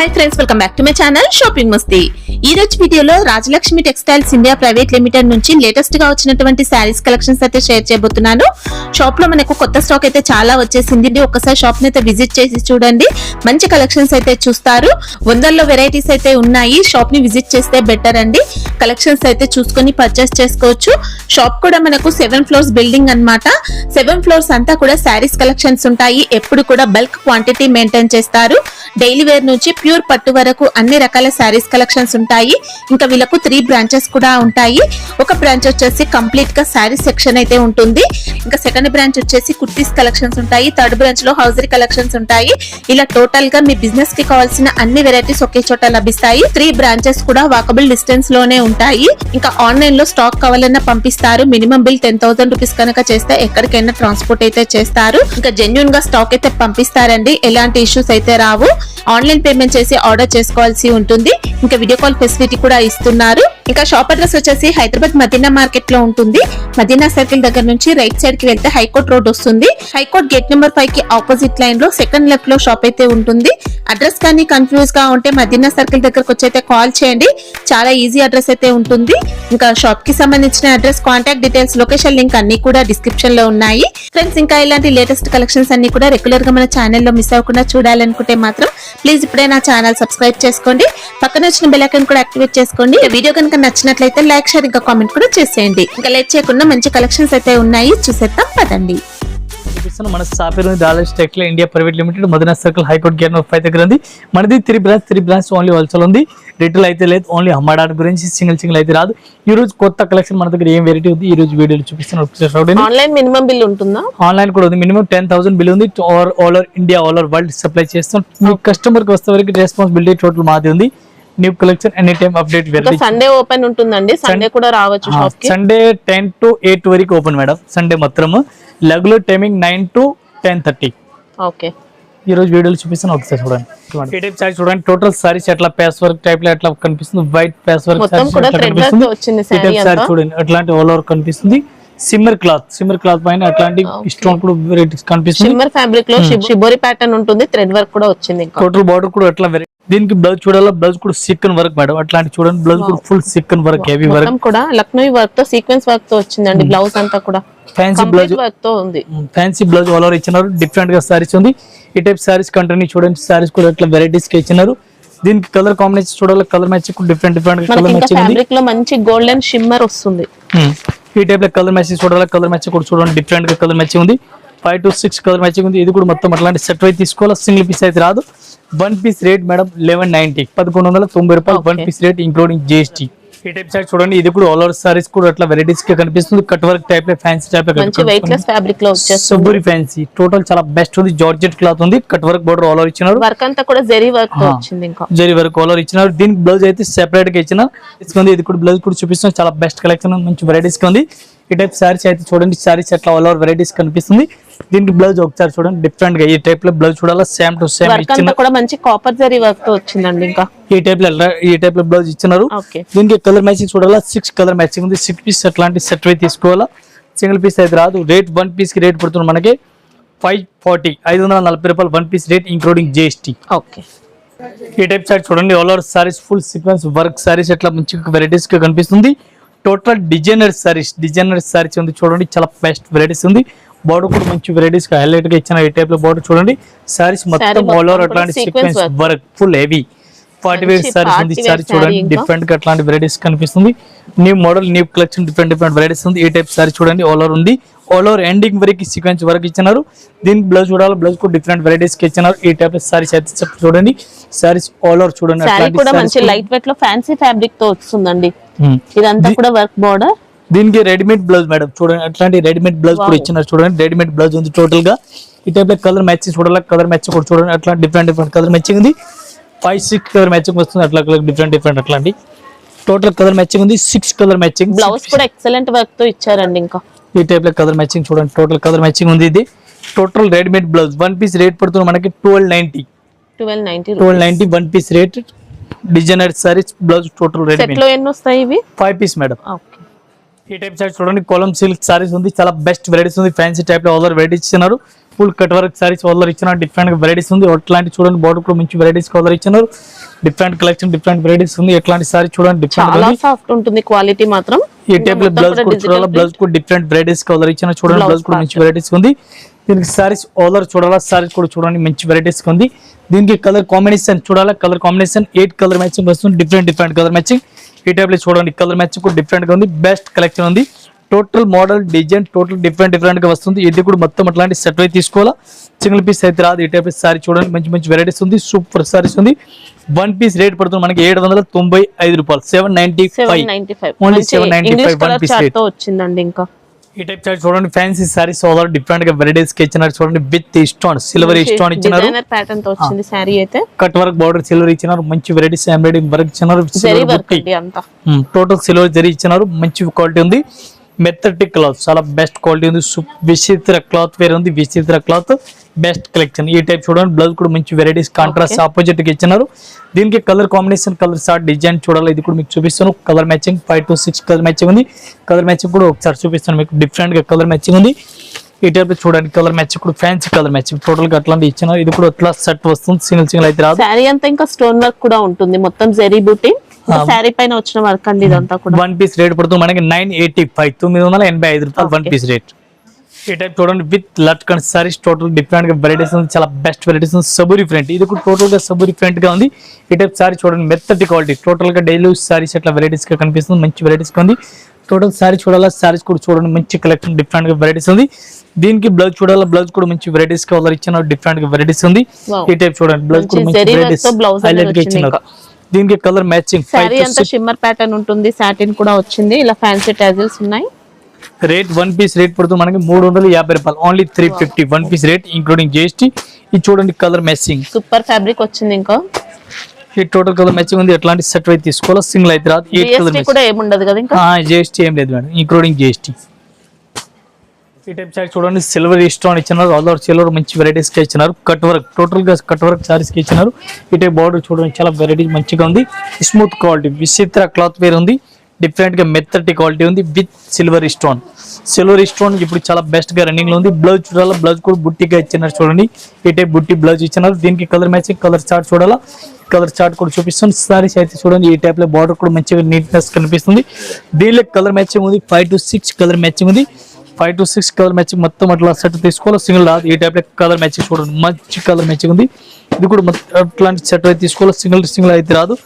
Hi friends, welcome back to my channel shopping మస్తీ. ఈ రోజు వీడియోలో Rajalakshmi textiles India private limited నుంచి లేటెస్ట్ గా వచ్చినటువంటి శారీస్ కలెక్షన్స్ అయితే షేర్ చేయబోతున్నాను. షాప్ లో మనకు కొత్త స్టాక్ అయితే చాలా వచ్చేసింది. ఒకసారి షాప్ ని అయితే విజిట్ చేసి చూడండి, మంచి కలెక్షన్స్ అయితే చూస్తారు. వందల్లో వెరైటీస్ అయితే ఉన్నాయి. షాప్ ని విజిట్ చేస్తే బెటర్ అండి. కలెక్షన్స్ అయితే చూసుకొని పర్చేస్ చేసుకోవచ్చు. షాప్ కూడా మనకు 7 floors బిల్డింగ్ అన్నమాట. 7 floors అంతా కూడా శారీస్ కలెక్షన్స్ ఉంటాయి. ఎప్పుడు కూడా బల్క్ క్వాంటిటీ మెయింటైన్ చేస్తారు. డైలీ వేర్ నుంచి ప్యూర్ పట్టు వరకు అన్ని రకాల శారీస్ కలెక్షన్స్ ఉంటాయి. ఇంకా వీళ్ళకు 3 బ్రాంచెస్ కూడా ఉంటాయి. ఒక బ్రాంచ్ వచ్చేసి కంప్లీట్ గా శారీస్ సెక్షన్ అయితే ఉంటుంది. ఇంకా సెకండ్ బ్రాంచ్ వచ్చేసి కుర్తీస్ కలెక్షన్స్ ఉంటాయి. థర్డ్ బ్రాంచ్ లో హౌజరీ కలెక్షన్స్ ఉంటాయి. ఇలా టోటల్ గా మీ బిజినెస్ కి కావాల్సిన అన్ని వెరైటీస్ ఒకే చోట లభిస్తాయి. 3 బ్రాంచెస్ కూడా వాకబుల్ డిస్టెన్స్ లోనే ఉంటాయి. ఇంకా ఆన్లైన్ లో స్టాక్ కావాలన్నా పంపిస్తారు. మినిమం బిల్ 10,000 రూపీస్ కనుక చేస్తే ఎక్కడికైనా ట్రాన్స్పోర్ట్ అయితే చేస్తారు. ఇంకా జెన్యూన్ గా స్టాక్ అయితే పంపిస్తారండి. ఎలాంటి ఇష్యూస్ అయితే రావు. ఆన్లైన్ పేమెంట్ చేసి ఆర్డర్ చేసుకోవాల్సి ఉంటుంది. ఇంకా వీడియో కాల్ ఫెసిలిటీ కూడా ఇస్తున్నారు. ఇంకా షాప్ అడ్రస్ వచ్చేసి హైదరాబాద్ మదీనా మార్కెట్ లో ఉంటుంది. మదీనా సర్కిల్ దగ్గర నుంచి రైట్ సైడ్ కి వెళ్తే హైకోర్ట్ రోడ్ వస్తుంది. హైకోర్ట్ గేట్ నెంబర్ 5 కి ఆపోజిట్ లైన్ లో సెకండ్ లెఫ్ట్ లో షాప్ అయితే ఉంటుంది. అడ్రస్ కానీ కన్ఫ్యూజ్ గా ఉంటే మదీనా సర్కిల్ దగ్గరకు వచ్చి అయితే కాల్ చేయండి. చాలా ఈజీ అడ్రస్ అయితే ఉంటుంది. ఇంకా షాప్ కి సంబంధించిన address, contact details, location link అన్ని కూడా డిస్క్రిప్షన్ లో ఉన్నాయి. ఫ్రెండ్స్, ఇంకా ఇలాంటి లేటెస్ట్ కలెక్షన్స్ అన్ని కూడా రెగ్యులర్ గా మన ఛానల్లో మిస్ అవ్వకుండా చూడాలనుకుంటే మాత్రం ప్లీజ్ ఇప్పుడే నా ఛానల్ సబ్స్క్రైబ్ చేసుకోండి. పక్కన వచ్చిన బెల్ ఐకాన్ కూడా యాక్టివేట్ చేసుకోండి. వీడియో కనుక నచ్చినట్లయితే లైక్, షేర్, ఇంకా కామెంట్ కూడా చేసేయండి. ఇంకా లేట్ చేయకుండా మంచి కలెక్షన్స్ అయితే ఉన్నాయి, చూసేద్దాం పదండి. మన shop textile India private limited Madina circle high court gate number 5 దగ్గర ఉంది. మనది 3 బ్రాంచ్ ఓన్లీ హోల్సేల్ ఉంది. రిటైల్ అయితే లేదు, ఓన్లీ అమ్మడానికి గురించి సింగిల్ అయితే రాదు. ఈ రోజు కొత్త కలెక్షన్ మన దగ్గర ఏం వెరైటీ ఉంది ఈ రోజు వీడియోలో చూపిస్తాను. ఆన్లైన్ మినిమం బిల్ ఉంటుందా? ఆన్లైన్ కూడా ఉంది. మినిమం 10,000 బిల్ ఉంది. All over India, all over world supply చేస్తాం. మీ కస్టమర్ కి వస్తే వరకు రెస్పాన్సిబిలిటీ టోటల్ మాది ఉంది. New collection any time update. Sunday open ఉంటుందండి, సండే కూడా రావచ్చు షాప్ కి. సండే 10 to 8 వరకు ఓపెన్ మేడం. సండే మాత్రం రెగ్యులర్ టైమింగ్ 9 to 10:30. ఓకే, ఈ రోజు వీడియోలో చూపిస్తాను, ఒకసారి చూడండి. ఈ టైప్ సారీ చూడండి. టోటల్ సారీస్ ఎట్లా ప్యాచ్ వర్క్ టైప్ లో ఎట్లా కనిపిస్తుంది. వైట్ ప్యాచ్ వర్క్ సారీ చూడండి, అట్లాంటి ఆల్ ఓవర్ కనిపిస్తుంది. సిమ్మర్ క్లాత్ పైన అట్లాంటి స్టోన్ కూడా వెరైటీస్ కనిపిస్తుంది. సిమ్మర్ ఫ్యాబ్రిక్ లో షిబోరి ప్యాటర్న్ ఉంటుంది. థ్రెడ్ వర్క్ కూడా వచ్చింది. టోటల్ బార్డర్ కూడా అట్లా దీనికి బ్లౌజ్ చూడాలా, బ్లౌజ్ కూడా సీక్వెన్స్ వర్క్ మేడం. అట్లాంటి చూడండి, బ్లౌజ్ కూడా full sequence work, heavy work కూడా లక్నోయి వర్క్ తో సీక్వెన్స్ వర్క్ తో వచ్చిందండి. బ్లౌజ్ అంతా కూడా ఫ్యాన్సీ బ్లౌజ్ వర్క్ తో ఉంది. ఫ్యాన్సీ బ్లౌజ్ ఆల్ ఓవర్ ఇచ్చినారు. డిఫరెంట్ గా సారీస్ ఉంది. ఈ టైప్ సారీస్ కంటిన్యూ చూడండి. సారీస్ కూడా ఇట్లా వెరైటీస్ కి ఇచ్చినారు. దీనికి కలర్ కాంబినేషన్ చూడాలి, colour match different colour matching ఉంది. ఫ్యాబ్రిక్ లో మంచి గోల్డెన్ షిమ్మర్ వస్తుంది. ఈ టైప్ లో కలర్ మ్యాచింగ్ చూడాలి, కలర్ మ్యాచింగ్ కూడా చూడండి. డిఫరెంట్ గా కలర్ మ్యాచింగ్ ఉంది. 5 to 6 కలర్ మ్యాచింగ్ ఉంది. ఇది కూడా మొత్తం అట్లాంటి సెట్ అయితే తీసుకోవాలి. సింగిల్ పీస్ అయితే రాదు. 1 piece రేట్ మేడం 1190, 1190 రూపాయలు 1 piece రేట్ ఇంక్లూడింగ్ GST. ఈ టైప్ సారీ చూడండి. ఇది కూడా ఆల్ ఓవర్ సారీస్ కూడా అట్లా వెరైటీస్ గా కనిపిస్తుంది. కట్ వర్క్ టైప్ లో, ఫ్యాన్సీ టైప్ లో, ఫ్యాబ్రిక్ లో సబ్బురి ఫ్యాన్సీ టోటల్ చాలా బెస్ట్ ఉంది. జార్జెట్ క్లాత్ ఉంది. Cut work border all over ఇచ్చినారు. వర్క్ అంతా కూడా జరీ వర్క్ తో వచ్చింది. ఇంకా జరీ వర్క్ ఆల్ ఓవర్ ఇచ్చినారు. దీనికి బ్లౌజ్ అయితే సెపరేట్ గా ఇచ్చినారు. ఇది కూడా బ్లౌజ్ కూడా చూపిస్తున్నాం. చాలా బెస్ట్ కలెక్షన్, మంచి వెరైటీస్ గా ఉంది. ఈ టైప్ సారీస్ అయితే చూడండి. సారీస్ ఎట్లా ఆల్ ఓవర్ వెరైటీస్ కనిపిస్తుంది. దీనికి బ్లౌజ్ ఒకసారి చూడండి. డిఫరెంట్ గా ఈ టైప్ లో బ్లౌజ్ చూడాలా, సేమ్ టు సేమ్ ఇచ్చిన కూడా మంచి కాపర్ జరీ వర్క్ తో వచ్చిందండి. ఇంకా ఈ టైప్ లో బ్లౌజ్ ఇచ్చినారు. దీనికి కలర్ మ్యాచింగ్ చూడాలా, 6 కలర్ మ్యాచింగ్ ఉంది. 6 పీస్ అట్లాంటి సెట్ అయితే తీసుకోవాలా. సింగిల్ పీస్ అయితే రాదు. రేట్ 1 piece కి రేట్ పడుతుంది మనకి 540, 540 రూపాయలు 1 piece rate including GST. Okay, ఈ టైప్ సారీ చూడండి. All over saris full sequence work saris ఎట్లా మంచి వెరైటీస్ గా కనిపిస్తుంది. టోటల్ డిజైనర్ సారీస్ ఉంది చూడండి. చాలా బెస్ట్ వెరైటీస్ ఉంది. బార్డర్ కూడా మంచి వెరైటీస్ గా హైలైట్ గా ఇచ్చిన. ఈ టైప్ లో బార్డర్ చూడండి. సారీస్ మొత్తం ఆల్ ఓవర్ అట్లాంటి sequence work full heavy 40 wear saris ఉంది. సారీ చూడండి, డిఫరెంట్ గా అట్లాంటి వెరైటీస్ కనిపిస్తుంది. New model, new collection, different varieties ఉంది. ఈ టైప్ సారీ చూడండి. ఆల్ ఓవర్ ఉంది. ఆల్ ఓవర్ ఎండింగ్ వరకు సీక్వెన్స్ వర్క్ ఇచ్చినారు. దీనికి బ్లౌజ్ చూడాలి, బ్లౌజ్ కూడా డిఫరెంట్ వెరైటీస్ కి ఇచ్చినారు. ఈ టైప్ లో సారీస్ అయితే చూడండి. సారీస్ ఆల్ ఓవర్ చూడండి. మంచి లైట్ వెయిట్ లో ఫ్యాన్సీ ఫ్యాబ్రిక్ తో వస్తుందండి. ఇదంతా కూడా వర్క్ బోర్డర్. దీనికి రెడీమేడ్ బ్లౌజ్ మేడం చూడండి. అట్లాంటి రెడీమేడ్ బ్లౌజ్ కూడా ఇచ్చినారు చూడండి. రెడీమేడ్ బ్లౌజ్ ఉంది టోటల్ గా. ఈ టైప్ లో కలర్ మ్యాచింగ్ చూడాలి, కలర్ మ్యాచింగ్ కూడా చూడండి. అట్లా డిఫరెంట్ కలర్ మ్యాచింగ్ ఉంది. 5-6 కలర్ మ్యాచింగ్ వస్తుంది. అట్లా డిఫరెంట్ అట్లాంటి టోటల్ కలర్ మ్యాచింగ్ ఉంది. 6 కలర్ మ్యాచింగ్. బ్లౌజ్ కూడా ఎక్సలెంట్ వర్క్ తో ఇచ్చారండి. ఇంకా ఈ టైప్ లో కలర్ మ్యాచింగ్ చూడండి. టోటల్ కలర్ మ్యాచింగ్ ఉంది. ఇది total readymade blouse 1 piece rate పడుతుంది మనకి 1290, 1 piece rate. Designer saris blouse total readymade. Set లో ఎన్ని వస్తాయి ఇవి? 5 piece మేడం. ఓకే, ఈ టైప్ సారీస్ చూడండి కోలం సిల్క్ సారీస్ ఉంది, చాలా బెస్ట్ వెరైటీస్ ఉంది, ఫ్యాన్సీ టైప్ లో ఆల్ వెరైటీస్ ఇచ్చినారు, full cut work saris all ఇచ్చినారు, డిఫరెంట్ వెరైటీస్ ఉంది, అట్లాంటి చూడండి బార్డర్ కూడా మంచి వెరైటీస్ ఆల్ ఇచ్చినారు, డిఫరెంట్ కలెక్షన్ డిఫరెంట్ వెరైటీస్ ఉంది, ఎట్లాంటి సారీ చూడండి డిఫరెంట్ చాలా సాఫ్ట్ ఉంటుంది క్వాలిటీ మాత్రం. ఈ టైప్ లో బ్లౌజ్ కూడా చూడాలా, బ్లౌజ్ కూడా డిఫరెంట్ వెరైటీస్ ఆల్ ఇచ్చినారు, చూడండి బ్లౌజ్ కూడా మంచి వెరైటీస్ ఉంది, దీనికి సారీస్ ఆల్ చూడాలా, సారీస్ కూడా చూడండి మంచి వెరైటీస్ ఉంది, దీనికి కలర్ కాంబినేషన్ చూడాలా, కలర్ కాంబినేషన్ 8 కలర్ మ్యాచింగ్ వస్తుంది, డిఫరెంట్ కలర్ మ్యాచింగ్. ఈ టైప్ లో చూడండి కలర్ మ్యాచింగ్ కూడా డిఫరెంట్ గా ఉంది, బెస్ట్ కలెక్షన్ ఉంది, total model design total different గా వస్తుంది, ఇది కూడా మొత్తం అట్లాంటి సెట్ అయి తీసుకోవాలా, సింగిల్ పీస్ అయితే రాదు. ఈ టైప్ సారీ చూడండి మంచి వెరైటీస్ ఉంది, సూపర్ సారీస్ ఉంది, 1 పీస్ రేట్ పడుతుంది మనకి 795 రూపాయలు, 795 ఓన్లీ 795 1 పీస్ రేట్ వచ్చిందండి. ఇంకా ఈ టైప్ సారీ చూడండి ఫ్యాన్సీ సారీస్ ఆల్ డిఫరెంట్ గా వెరైటీస్ కి ఇచ్చినారు, చూడండి విత్ స్టోన్ సిల్వర్ స్టోన్ ఇచ్చినారు, డిజైనర్ ప్యాటర్న్ తో వచ్చింది సారీ అయితే, కట్ వర్క్ బార్డర్ సిల్వర్ ఇచ్చినారు, మంచి వెరైటీస్ ఎంబ్రాయిడింగ్ వర్క్ ఇచ్చినారు, జరీ వర్క్ అండి అంతా టోటల్ సిల్వర్ జరీ ఇచ్చినారు, మంచి క్వాలిటీ ఉంది, మెత్తటి క్లాత్ చాలా బెస్ట్ క్వాలిటీ ఉంది, విచిత్ర క్లాత్ వేరే ఉంది, విచిత్ర క్లాత్ బెస్ట్ కలెక్షన్. ఈ టైప్ చూడండి బ్లౌజ్ కూడా మంచి వెరైటీస్ కాంట్రాస్ట్ ఆపోజిట్ కి ఇచ్చినారు, దీనికి colour combination colour short design చూడాలి, ఇది కూడా మీకు చూపిస్తాను, colour matching 5 to 6 colour matching ఉంది, కలర్ మ్యాచింగ్ కూడా ఒకసారి చూపిస్తాను మీకు, డిఫరెంట్ గా కలర్ మ్యాచింగ్ ఉంది. ఈ టైప్ చూడండి కలర్ మ్యాచింగ్ కూడా ఫ్యాన్సీ కలర్ మ్యాచింగ్ టోటల్ గా అట్లాంటి ఇచ్చినారు, ఇది కూడా అట్లా సెట్ వస్తుంది, సింగిల్ అయితే రాదు. సారీ అంతా ఇంకా స్టోన్ వర్క్ కూడా ఉంటుంది, మొత్తం జరీ బూటీ సారీ పైన వచ్చిన వర్క్ అండి ఇదంతా కూడా. 1 పీస్ రేట్ పడుతుంది మనకి 985 రూపాయలు 1 పీస్ రేట్. ఈ టైప్ చూడండి with latkan saris total different గా వెరైటీస్ ఉంది, చాలా బెస్ట్ వెరైటీస్ ఉంది, సబూరి ఫ్రంట్ ఇది కూడా టోటల్ గా సబూరి ఫ్రంట్ గా ఉంది. ఈ టైప్ సారీ చూడండి మెత్తటి క్వాలిటీ టోటల్ గా డైలీ సారీస్ అట్లా వెరైటీస్ గా కనిపిస్తుంది, మంచి వెరైటీస్ ఉంది, టోటల్ సారీ చూడాలా, సారీస్ కూడా చూడండి మంచి కలెక్షన్ డిఫరెంట్ గా వెరైటీస్ ఉంది, దీనికి బ్లౌజ్ చూడాలా, బ్లౌజ్ కూడా మంచి వెరైటీస్ గా ఇచ్చిన డిఫరెంట్ గా వెరైటీస్ ఉంది. ఈ టైప్ చూడండి బ్లౌజ్ కూడా మంచి వెరైటీస్ హైలైట్ గా ఇచ్చినారు, దీనికి కలర్ మ్యాచింగ్ సారీ అంతా షిమ్మర్ ప్యాటర్న్ ఉంటుంది, సాటిన్ కూడా వచ్చింది, ఇలా ఫ్యాన్సీ టాజిల్స్ ఉన్నాయి. రేట్ 1 పీస్ రేట్ పడుతుంది మనకి 350 రూపాయలు, only 350 1 piece rate including GST. ఇది చూడండి కలర్ మ్యాచింగ్ సూపర్ ఫ్యాబ్రిక్ వచ్చింది, ఇంకా ఈ టోటల్ కలర్ మ్యాచింగ్ ఉంది, ఎట్లాంటి సెట్ అయితే తీసుకోవాలో సింగిల్ అయితే రాదు, 8 కలర్ కూడా ఏముండదు కదా ఇంకా, GST ఏం లేదు మేడం ఇంక్లూడింగ్ GST. ఈ టైప్ సారీ చూడండి సిల్వర్ స్టోన్ ఇచ్చినారు, ఆల్ ఓవర్ సిల్వర్ మంచి వెరైటీస్ కి ఇచ్చినారు, కట్ వర్క్ టోటల్ గా కట్ వర్క్ సారీస్ కి ఇచ్చినారు. ఈ టైప్ బార్డర్ చూడండి చాలా వెరైటీస్ మంచిగా ఉంది, స్మూత్ క్వాలిటీ విచిత్ర క్లాత్ వేర్ ఉంది, డిఫరెంట్ గా మెత్తటి క్వాలిటీ ఉంది విత్ సిల్వర్ స్టోన్ ఇప్పుడు చాలా బెస్ట్ గా రన్నింగ్ లో ఉంది. బ్లౌజ్ చూడాలా, బ్లౌజ్ కూడా బుట్టిగా ఇచ్చినారు చూడండి, ఈ టైప్ బుట్టి బ్లౌజ్ ఇచ్చినారు, దీనికి కలర్ మ్యాచింగ్ కలర్ చార్ట్ చూడాలా, కలర్ చార్ట్ కూడా చూపిస్తుంది. సారీస్ అయితే చూడండి ఈ టైప్ లో బార్డర్ కూడా మంచిగా నీట్నెస్ కనిపిస్తుంది, దీనిలో కలర్ మ్యాచింగ్ ఉంది 5 to 6 కలర్ మ్యాచింగ్ ఉంది, 5 to 6 కలర్ మ్యాచింగ్ మొత్తం అట్లా సెట్ తీసుకోవాలి, సింగిల్ రాదు. ఈ టైప్ లో కలర్ మ్యాచింగ్ చూడండి మంచి కలర్ మ్యాచింగ్ ఉంది, ఇది కూడా అట్లాంటి సెట్ అయితే తీసుకోవాలి, సింగిల్ అయితే రాదు.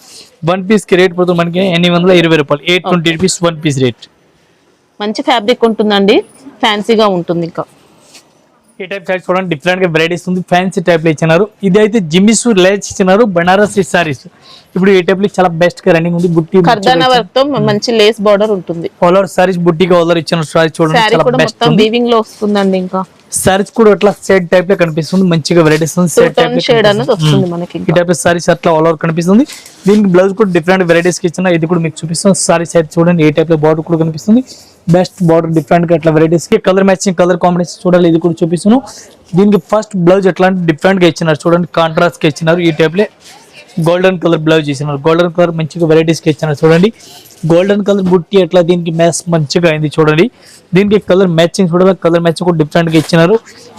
1 పీస్ కి రేట్ పడుతుంది మనకి 820 రూపాయలు, 820 రూపీస్ 1 పీస్ రేట్. మంచి ఫ్యాబ్రిక్ ఉంటుందండి, ఫ్యాన్సీగా ఉంటుంది. ఇంకా ఈ టైప్ సారీస్ చూడండి డిఫరెంట్ గా వెరైటీస్ ఉంది, ఫ్యాన్సీ టైప్ లో ఇచ్చినారు, ఇది అయితే జిమ్మిసు లేస్ ఇచ్చినారు, బనారసి సారీస్ ఇప్పుడు ఈ టైప్ లో చాలా బెస్ట్ గా రన్నింగ్ ఉంది, బుట్టి కర్దానా వర్క్ తో మంచి లేస్ బార్డర్ ఉంటుంది, ఆల్ ఓవర్ సారీస్ బుట్టిగా ఆల్ ఓవర్ ఇచ్చిన సారీస్ చూడండి చాలా బెస్ట్ మొత్తం వీవింగ్ లో వస్తుందండి. ఇంకా సారీస్ కూడా అట్లా సెట్ టైప్ లో కనిపిస్తుంది, మంచిగా వెరైటీస్ ఉంది, సెట్ టైప్ షేడ్ అనేది వస్తుంది మనకి. ఈ టైప్ సారీస్ అట్లా ఆల్ ఓవర్ కనిపిస్తుంది, దీనికి బ్లౌజ్ కూడా డిఫరెంట్ వెరైటీస్ కి ఇచ్చిన, ఇది కూడా మీకు చూపిస్తుంది. సారీస్ అయితే చూడండి ఏ టైప్ లో బార్డర్ కూడా కనిపిస్తుంది, బెస్ట్ బార్డర్ డిఫరెంట్ గా అట్లా వెరైటీస్ కి కలర్ మ్యాచింగ్ కలర్ కాంబినేషన్ చూడాలి, ఇది కూడా చూపిస్తున్నాను. దీనికి ఫస్ట్ బ్లౌజ్ ఎట్లాంటి డిఫరెంట్ గా ఇచ్చినారు చూడండి, కాంట్రాస్ట్ కి ఇచ్చినారు, ఈ టైప్ లో గోల్డెన్ కలర్ బ్లౌజ్ ఇచ్చినారు, గోల్డెన్ కలర్ మంచిగా వెరైటీస్ కి ఇచ్చినారు చూడండి, గోల్డెన్ కలర్ బుట్టి ఎట్లా దీనికి మ్యాచ్ మంచిగా అయింది చూడండి, దీనికి కలర్ మ్యాచింగ్ చూడాలి, కలర్ మ్యాచింగ్ కూడా డిఫరెంట్ గా ఇచ్చినారు,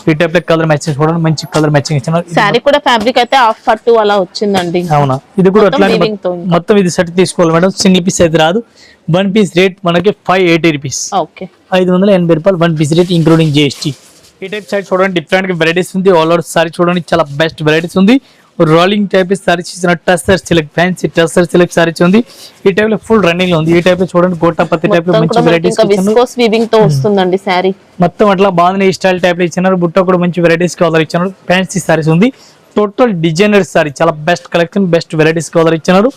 ఈ టైప్ లో కలర్ మ్యాచింగ్ చూడండి మంచి కలర్ మ్యాచింగ్ ఇచ్చినారు. సారీ కూడా ఫ్యాబ్రిక్ అయితే హాఫ్ పట్టు అలా వచ్చిందండి. అవునా, ఇది కూడా అట్లా మొత్తం ఇది సెట్ తీసుకోవాలి మేడం, సింగిల్ పీస్ అయితే రాదు. 1 పీస్ రేట్ మనకి 580 రూపీస్, 580 రూపాయలు 1 పీస్ రేట్ ఇంక్లూడింగ్ GST. ఈ టైప్ సారీ చూడండి డిఫరెంట్ గా వెరైటీస్ ఉంది, ఆల్ ఓవర్ సారీ చూడండి చాలా బెస్ట్ వెరైటీస్ ఉంది, రోలింగ్ టైప్ సారీస్ ఇచ్చిన tussar silk fancy tussar silk saris ఉంది, ఈ టైప్ లో ఫుల్ రన్నింగ్ లో ఉంది. ఈ టైప్ లో చూడండి గోటాపత్తి టైప్ లో మంచి వెరైటీస్ తో వస్తుందండి సారీ మొత్తం అట్లా బాగుంది, స్టైల్ టైప్ లో ఇచ్చినారు, బుట్ట కూడా మంచి వెరైటీస్ కలర్ ఇచ్చినారు, ఫ్యాన్సీ సారీస్ ఉంది, టోటల్ డిజైనర్ సారీ చాలా best collection best varieties colour ఇచ్చినారు.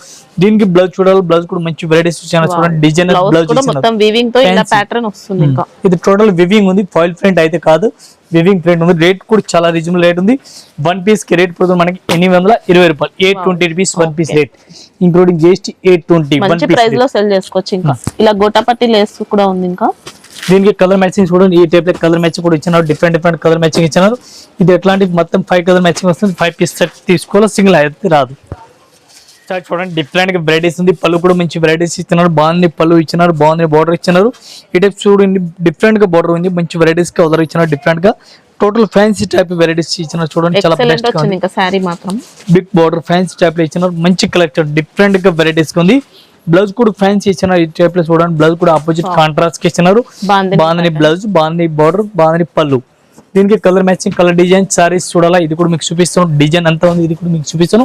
దీనికి బ్లౌజ్ చూడాలి, బ్లౌజ్ కూడా మంచి వెరైటీస్ ఇచ్చారు చూడండి, డిజైనర్ బ్లౌజ్ ఇది టోటల్ వివింగ్ ఉంది, ఫాయిల్ ప్రింట్ అయితే కాదు, వివింగ్ ప్రింట్ ఉంది, రేట్ కూడా చాలా రీజనబుల్ రేట్ ఉంది. 1 పీస్ కి రేట్ పడుతుంది మనకి 820 రూపాయలు, 820 rupees 1 piece rate including GST 820 మంచి ప్రైస్ లో సెల్ చేసుకోవచ్చు. ఇంకా ఇలా గోటాపట్టి లేస్ కూడా ఉంది. ఇంకా దీనికి కలర్ మ్యాచింగ్ చూడండి, ఈ టైప్ లో కలర్ మ్యాచింగ్ కూడా ఇచ్చినారు, డిఫరెంట్ కలర్ మ్యాచింగ్ ఇచ్చినారు, ఇది ఎట్లాంటి మొత్తం 5 కలర్ మ్యాచింగ్ వస్తుంది, 5 పీస్ సెట్ తీసుకోవాలి, సింగిల్ అయితే రాదు. సార్ చూడండి డిఫరెంట్ గా వెరైటీస్ ఉంది. పళ్ళు కూడా మంచి వెరైటీస్ ఇస్తున్నారు. బాగుంది పళ్ళు ఇచ్చినారు, బాగుంది బార్డర్ ఇచ్చినారు. ఈ టైప్ చూడండి డిఫరెంట్ గా బార్డర్ ఉంది. మంచి వెరైటీస్ గా కలర్ ఇచ్చినారు. డిఫరెంట్ గా టోటల్ ఫ్యాన్సీ టైప్ వెరైటీస్ ఇచ్చినారు. చూడండి చాలా బెస్ట్ గా ఉంది. ఇంకా సారీ మాత్రం బిగ్ బార్డర్ ఫ్యాన్సీ టైప్ లో ఇచ్చినారు. మంచి కలెక్షన్ డిఫరెంట్ గా వెరైటీస్ గా ఉంది. బ్లౌజ్ కూడా ఫ్యాన్సీ ఇచ్చినారు. ఈ టైప్ లో చూడండి బ్లౌజ్ కూడా ఆపోజిట్ కాంట్రాస్ట్ కి ఇచ్చినారు. బాగుంది బ్లౌజ్, బాగుంది బార్డర్, బాగుంది పళ్ళు. దీనికి colour matching colour design saris చూడాలా. ఇది కూడా మీకు చూపిస్తాను. డిజైన్ అంతా ఉంది. ఇది కూడా మీకు చూపిస్తాను.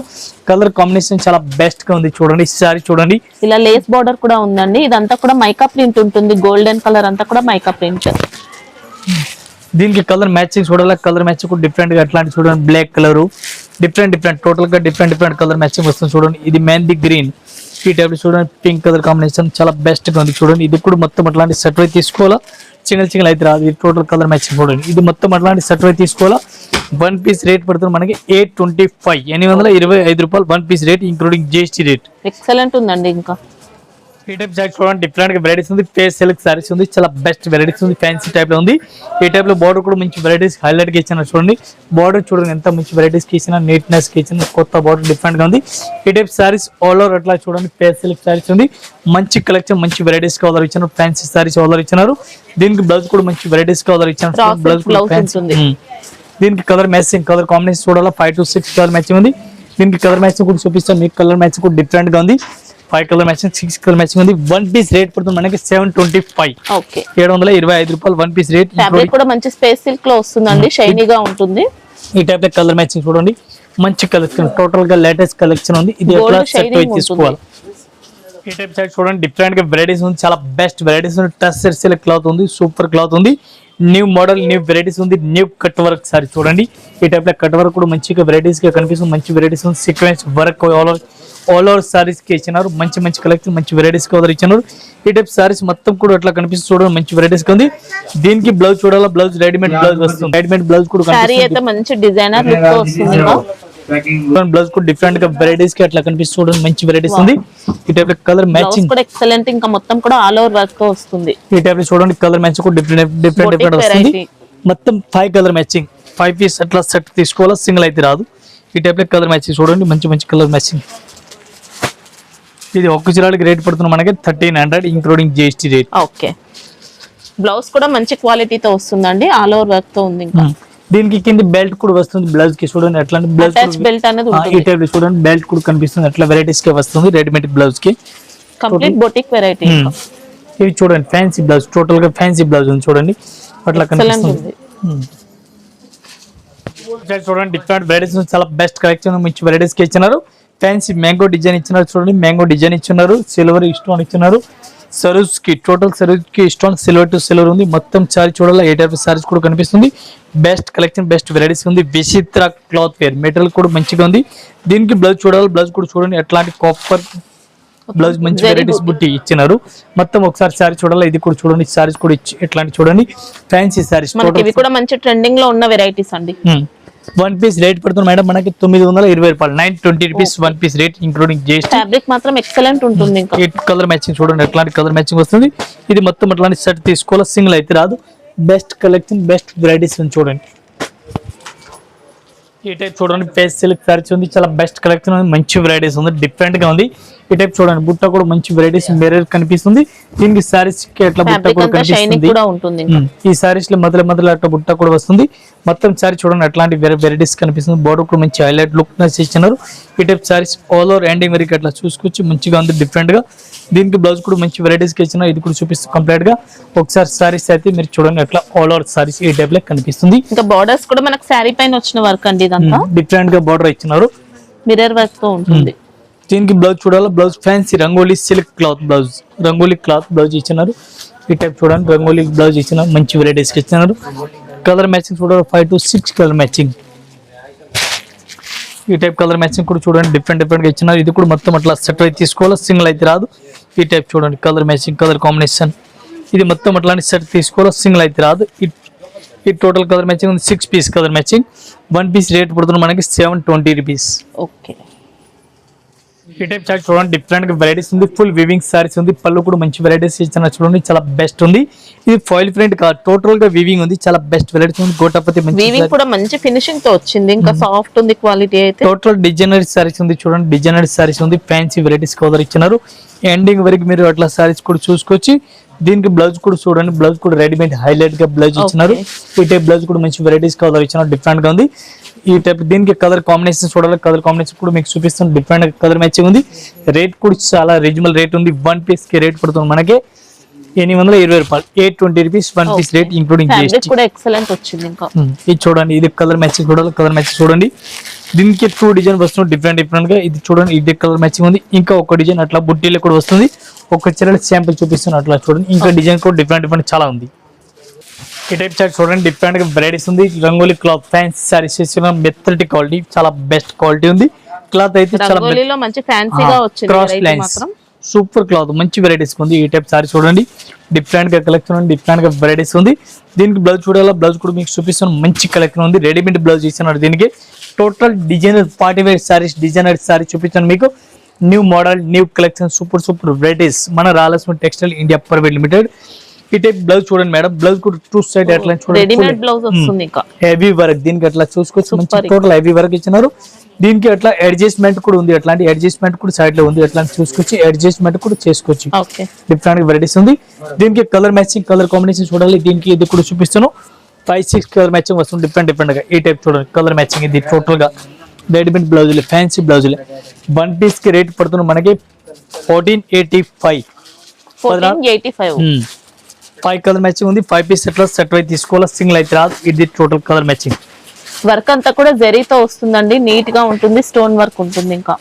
కలర్ కాంబినేషన్ చాలా బెస్ట్ గా ఉంది. చూడండి సారీ చూడండి. ఇలా లేస్ బార్డర్ కూడా ఉందండి. ఇదంతా కూడా మైకా ప్రింట్ ఉంటుంది. గోల్డెన్ కలర్ అంతా కూడా మైకా ప్రింట్. దీనికి కలర్ మ్యాచింగ్ చూడాలా. కలర్ మ్యాచింగ్ కూడా డిఫరెంట్ గా అట్లాంటి చూడండి. బ్లాక్ కలర్ డిఫరెంట్ టోటల్ గా డిఫరెంట్ కలర్ మ్యాచింగ్ వస్తుంది. చూడండి ఇది మెహందీ గ్రీన్. ఈ టైప్ చూడండి పింక్ కలర్ కాంబినేషన్ చాలా బెస్ట్ గా ఉంది. చూడండి ఇది కూడా మొత్తం అట్లాంటి సెట్ వై తీసుకోవాలా. సింగిల్ అయితే రాదు. ఇది టోటల్ కలర్ మ్యాచింగ్ చూడండి. ఇది మొత్తం అట్లాంటి సెట్ వై తీసుకోవాలా. 1 పీస్ రేట్ పడుతుంది మనకి 825 825 రూపాయలు 1 piece rate including GST rate. Excellent ఉందండి. ఇంకా ఈ టైప్ సారీ చూడండి డిఫరెంట్ గా వెరైటీస్ ఉంది. ఫేస్ సిల్క్ సారీస్ ఉంది. చాలా బెస్ట్ వెరైటీస్ ఉంది. ఫ్యాన్సీ టైప్ లో ఉంది. ఈ టైప్ లో బార్డర్ కూడా మంచి వెరైటీస్ హైలైట్ గా ఇచ్చిన చూడండి. బార్డర్ చూడండి ఎంత మంచి వెరైటీస్ కి ఇచ్చిన, నీట్నెస్ కి ఇచ్చిన, కొత్త బార్డర్ డిఫరెంట్ గా ఉంది. ఈ టైప్ సారీస్ ఆల్ ఓవర్ అట్లా చూడండి. ఫేస్ సిల్క్ సారీస్ ఉంది. మంచి కలెక్షన్ మంచి వెరైటీస్ కి ఆర్డర్ ఇచ్చారు. ఫ్యాన్సీ సారీస్ ఆర్డర్ ఇచ్చినారు. దీనికి బ్లౌజ్ కూడా మంచి వెరైటీస్ కి ఆర్డర్ ఇచ్చారు. బ్లౌజ్ కూడా ఫ్యాన్సీ. దీనికి కలర్ మ్యాచింగ్ కలర్ కాంబినేషన్ చూడాలా. 5 to 6 కలర్ మ్యాచింగ్ ఉంది. దీనికి కలర్ మ్యాచింగ్ కూడా చూపిస్తాను. మీకు కలర్ మ్యాచింగ్ కూడా డిఫరెంట్ గా ఉంది. 5 కలర్ మ్యాచింగ్ 6 కలర్ మ్యాచింగ్ ఉంది. 1 పీస్ రేట్ పడుతుంది మనకి 725. ఓకే 725 రూపాయలు 1 పీస్ రేట్. ఫ్యాబ్రిక్ కూడా మంచి స్పేస్ సిల్క్ లో వస్తుందండి. షైనీగా ఉంటుంది. ఈ టైప్ లో కలర్ మ్యాచింగ్ చూడండి. మంచి కలెక్షన్ టోటల్ గా లేటెస్ట్ కలెక్షన్ ఉంది. ఇది ఎట్లా సెట్ అయి తీసుకోవాలి. ఈ టైప్ సైడ్ చూడండి డిఫరెంట్ గా వెరైటీస్ ఉంది. చాలా బెస్ట్ వెరైటీస్ ఉంది. టచ్ సిల్క్ క్లాత్ ఉంది. సూపర్ క్లాత్ ఉంది. న్యూ మోడల్ న్యూ వెరైటీస్ ఉంది. న్యూ కట్ వర్క్ సారీ చూడండి. ఈ టైప్ లో కట్ వర్క్ కూడా మంచిగా వెరైటీస్ గా కనిపిస్తుంది. మంచి వెరైటీస్ ఉంది. Sequence work all over saris కి ఇచ్చినారు. మంచి కలెక్షన్ మంచి వెరైటీస్ కి ఆర్డర్ ఇచ్చినారు. ఈ టైప్ సారీస్ మొత్తం కూడా అట్లా కనిపిస్తుంది. చూడండి మంచి వెరైటీస్ గా ఉంది. దీనికి బ్లౌజ్ చూడాలా. బ్లౌజ్ రెడీమేడ్ బ్లౌజ్ వస్తుంది. రెడీమేడ్ బ్లౌజ్ కూడా కనిపిస్తుంది. మంచి డిజైనర్ లుక్ తో వస్తుంది. బ్లౌజ్ కూడా డిఫరెంట్ గా వెరైటీస్ కి అట్లా కనిపిస్తుంది. చూడండి మంచి వెరైటీస్ ఉంది. ఈ టైప్ లో కలర్ మ్యాచింగ్ కూడా ఎక్సలెంట్. ఇంకా మొత్తం కూడా ఆల్ ఓవర్ వర్క్ తో వస్తుంది. ఈ టైప్ లో చూడండి కలర్ మ్యాచింగ్ కూడా డిఫరెంట్ వస్తుంది. మొత్తం 5 కలర్ మ్యాచింగ్ 5 పీస్ అట్లా సెట్ తీసుకోవాలా. సింగిల్ అయితే రాదు. ఈ టైప్ లో కలర్ మ్యాచింగ్ చూడండి మంచి కలర్ మ్యాచింగ్. ఇది ఒక్క చీరకి రేట్ పడుతుంది మనకి 1300 including GST rate. Okay blouse కూడా మంచి క్వాలిటీతో వస్తుందండి. ఆల్ ఓవర్ వర్క్ తో ఉంది. ఇంకా దీనికి కింద బెల్ట్ కూడా వస్తుంది. బ్లౌజ్ కి చూడండి ఎట్లాంటి బ్లౌజ్ బెల్ట్ అనేది ఈ టైప్ లో చూడండి బెల్ట్ కూడా కనిపిస్తుంది. అట్లా వెరైటీస్ కి వస్తుంది. రెడీమేడ్ బ్లౌజ్ కి కంప్లీట్ బొటిక్ వెరైటీ. ఇవి చూడండి ఫ్యాన్సీ బ్లౌజ్ టోటల్ గా ఫ్యాన్సీ బ్లౌజ్ ఉంది. చూడండి అట్లా కనిపిస్తుంది. చూడండి డిఫరెంట్ వెరైటీస్ చాలా బెస్ట్ కలెక్షన్ మంచి వెరైటీస్ కి ఇచ్చినారు. ఫ్యాన్సీ మ్యాంగో డిజైన్ ఇచ్చినారు. చూడండి మ్యాంగో డిజైన్ ఇచ్చినారు. సిల్వర్ స్టోన్ ఇచ్చినారు. సరూస్ కి టోటల్ సరూస్ కి స్టోన్ సిల్వర్ టు సిల్వర్ ఉంది. మొత్తం సారీ చూడాలి. ఏ టైప్ సారీస్ కూడా కనిపిస్తుంది. బెస్ట్ కలెక్షన్ బెస్ట్ వెరైటీస్ ఉంది. విచిత్ర క్లాత్ వేర్ మెటీరియల్ కూడా మంచిగా ఉంది. దీనికి బ్లౌజ్ చూడాలి. బ్లౌజ్ కూడా చూడండి ఎట్లాంటి కాపర్ బ్లౌజ్ మంచి వెరైటీస్ బుట్టి ఇచ్చినారు. మొత్తం ఒకసారి సారీ చూడాలి. ఇది కూడా చూడండి సారీస్ కూడా ఎట్లాంటి చూడండి ఫ్యాన్సీ సారీస్ ఇవి కూడా మంచి ట్రెండింగ్ లో ఉన్న వెరైటీస్ అండి. 1 పీస్ రేట్ పడుతుంది మేడం మనకి 920 రూపాయలు 920 rupees 1 piece rate including GST. Fabric మాత్రం ఎక్సలెంట్ ఉంటుంది. ఇంకా కలర్ మ్యాచింగ్ చూడండి ఎట్లాంటి కలర్ మ్యాచింగ్ వస్తుంది. ఇది మొత్తం అట్లాంటి సెట్ తీసుకోవాలి. సింగిల్ అయితే రాదు. బెస్ట్ కలెక్షన్ బెస్ట్ వెరైటీస్ చూడండి. ఈ టైప్ చూడండి ఫేస్ సిల్క్ సారీస్ ఉంది. చాలా బెస్ట్ కలెక్షన్ ఉంది. మంచి వెరైటీస్ ఉంది. డిఫరెంట్ గా ఉంది. ఈ టైప్ చూడండి బుట్ట కూడా మంచి వెరైటీస్ మిర్రర్ కనిపిస్తుంది. దీనికి సారీస్ కి అట్లా బుట్ట కూడా కనిపిస్తుంది. ఈ సారీస్ లో మొదలు అట్లా బుట్ట కూడా వస్తుంది. మొత్తం సారీ చూడండి అట్లాంటి వెరైటీస్ కనిపిస్తుంది. బోర్డర్ కూడా మంచి హైలైట్ లుక్ ఇచ్చినారు. ఈ type saris all over ending వరకు అట్లా చూసుకోవచ్చు. మంచిగా ఉంది డిఫరెంట్ గా. దీనికి బ్లౌజ్ కూడా మంచి వెరైటీస్ కి ఇచ్చినారు. ఇది కూడా చూపిస్తుంది కంప్లీట్ గా. ఒకసారి సారీస్ అయితే మీరు చూడండి అట్లా ఆల్ ఓవర్ సారీస్ ఈ టైప్ లో కనిపిస్తుంది. ఇంకా బోర్డర్స్ కూడా మనకు సారీ పైన వచ్చిన వర్క్ అండి. ఇదంతా డిఫరెంట్ గా బోర్డర్ ఇచ్చినారు. మిర్రర్ వర్క్ తో ఉంటుంది. దీనికి బ్లౌజ్ చూడాలి. Blouse fancy rangoli silk cloth blouse rangoli cloth blouse ఇచ్చినారు. ఈ టైప్ చూడండి రంగోలీ బ్లౌజ్ ఇచ్చినారు. మంచి వెరైటీస్ ఇచ్చినారు. కలర్ మ్యాచింగ్ చూడాలి. 5 to 6 కలర్ మ్యాచింగ్. ఈ టైప్ కలర్ మ్యాచింగ్ కూడా చూడండి డిఫరెంట్ గా ఇచ్చినారు. ఇది కూడా మొత్తం అట్లా సెట్ అయితే తీసుకోవాలి. సింగిల్ అయితే రాదు. ఈ టైప్ చూడండి కలర్ మ్యాచింగ్ కలర్ కాంబినేషన్. ఇది మొత్తం అట్లాంటి సెట్ తీసుకోవాలి. సింగిల్ అయితే రాదు. ఈ total colour matching 6 piece colour matching. 1 piece rate పడుతుంది మనకి 720 రూపీస్. ఓకే ఈ టైప్ చార్ట్ చూడండి డిఫరెంట్ గా వెరైటీస్ ఉంది, ఫుల్ వివింగ్ సారీస్ ఉంది, పళ్ళు కూడా మంచి వెరైటీస్ ఇచ్చిన చూడండి చాలా బెస్ట్ ఉంది. ఇది ఫాయిల్ ప్రింట్ కాదు, టోటల్ గా వివింగ్ ఉంది, చాలా బెస్ట్ వెరైటీస్ ఉంది. గోటాపతి వీవింగ్ కూడా మంచి ఫినిషింగ్ తో వచ్చింది, ఇంకా సాఫ్ట్ ఉంది క్వాలిటీ అయితే. టోటల్ డిజైనర్ సారీస్ ఉంది చూడండి, డిజైనర్ సారీస్ ఉంది, ఫ్యాన్సీ వెరైటీస్ కవర్ ఇచ్చినారు. ఎండింగ్ వరకు మీరు అట్లా సారీస్ కూడా చూసుకోవచ్చు. దీనికి బ్లౌజ్ కూడా చూడండి, బ్లౌజ్ కూడా రెడీమేడ్ హైలైట్ గా బ్లౌజ్ ఇచ్చినారు. ఈ టైప్ బ్లౌజ్ కూడా మంచి వెరైటీస్ కలర్ ఇచ్చినారు, డిఫరెంట్ గా ఉంది. ఈ టైప్ దీనికి కలర్ కాంబినేషన్ చూడాలి, కలర్ కాంబినేషన్ కూడా మీకు చూపిస్తాను, డిఫరెంట్ కలర్ మ్యాచింగ్ ఉంది. రేట్ కూడా చాలా రీజనబుల్ రేట్ ఉంది. 1 పీస్ కి రేట్ పడుతుంది మనకి 820 రూపాయలు, 820 rupees 1 piece rate including fabric కూడా ఎక్సలెంట్ వచ్చింది. ఇంకా ఇది చూడండి, ఇది కలర్ మ్యాచింగ్ చూడాలి, కలర్ మ్యాచింగ్ చూడండి. దీనికి 2 డిజైన్ వస్తుంది డిఫరెంట్ గా. ఇది చూడండి, ఇది కలర్ మ్యాచింగ్ ఉంది. ఇంకా ఒక డిజైన్ అట్లా బుట్టీలో కూడా వస్తుంది. ఒక చీర శాంపుల్ చూపిస్తాను అట్లా చూడండి. ఇంకా డిజైన్ కూడా డిఫరెంట్ చాలా ఉంది. ఈ టైప్ చార్ట్ చూడండి, డిఫరెంట్ గా వెరైటీస్ ఉంది. రంగోలీ క్లాత్ ఫ్యాన్సీ సారీస్ మెత్తటి క్వాలిటీ, చాలా బెస్ట్ క్వాలిటీ ఉంది. క్లాత్ అయితే చాలా రంగోలీలో మంచి ఫ్యాన్సీగా వచ్చింది, క్రాస్ వెరైటీ లైన్స్ మాత్రం సూపర్ క్లాత్, మంచి వెరైటీస్ ఉంది. ఈ టైప్ సారీ చూడండి, డిఫరెంట్ గా కలెక్షన్ ఉంది, డిఫరెంట్ గా వెరైటీస్ ఉంది. దీనికి బ్లౌజ్ చూడాలా, బ్లౌజ్ కూడా మీకు చూపిస్తాను, మంచి కలెక్షన్ ఉంది. రెడీమేడ్ బ్లౌజ్ ఇస్తున్నారు దీనికి. Total designer party wear saris, designer sari చూపించాను మీకు. New model, new collection, super varieties మన Rayalaseema textile India private limited. ఈ టైప్ బ్లౌజ్ చూడండి మేడం, బ్లౌజ్ కూడా 2 సైడ్ అట్లా చూడండి, రెడీమేడ్ బ్లౌజ్ వస్తుంది. ఇంకా హెవీ వర్క్ దీనికి అట్లా చూసుకోవచ్చు, మంచి టోటల్ హెవీ వర్క్ ఇచ్చినారు. దీనికి అట్లా అడ్జస్ట్మెంట్ కూడా ఉంది, అట్లాంటి అడ్జస్ట్మెంట్ కూడా సైడ్ లో ఉంది, అట్లా చూసుకోవచ్చు, అడ్జస్ట్మెంట్ కూడా చేసుకోవచ్చు. డిఫరెంట్ వెరైటీస్ ఉంది. దీనికి కలర్ మ్యాచింగ్, కలర్ కాంబినేషన్ చూడాలి. దీనికి ఇది కూడా చూపిస్తాను, 5-6 కలర్ మ్యాచింగ్ వస్తుంది డిఫరెంట్ గా. ఈ టైప్ చూడండి కలర్ మ్యాచింగ్, ఇది టోటల్ గా రెడీమేడ్ బ్లౌజులు, ఫ్యాన్సీ బ్లౌజులు. 1 పీస్ కి రేట్ పడుతుంది మనకి 1485. 5 కలర్ మ్యాచింగ్ ఉంది. 5 పీస్ సెట్ అయితే తీసుకోవాలి, సింగిల్ అయితే రాదు. ఇది టోటల్ కలర్ మ్యాచింగ్. వర్క్ అంతా కూడా జరీతో వస్తుందండి, నీట్ గా ఉంటుంది, స్టోన్ వర్క్ ఉంటుంది. ఇంకా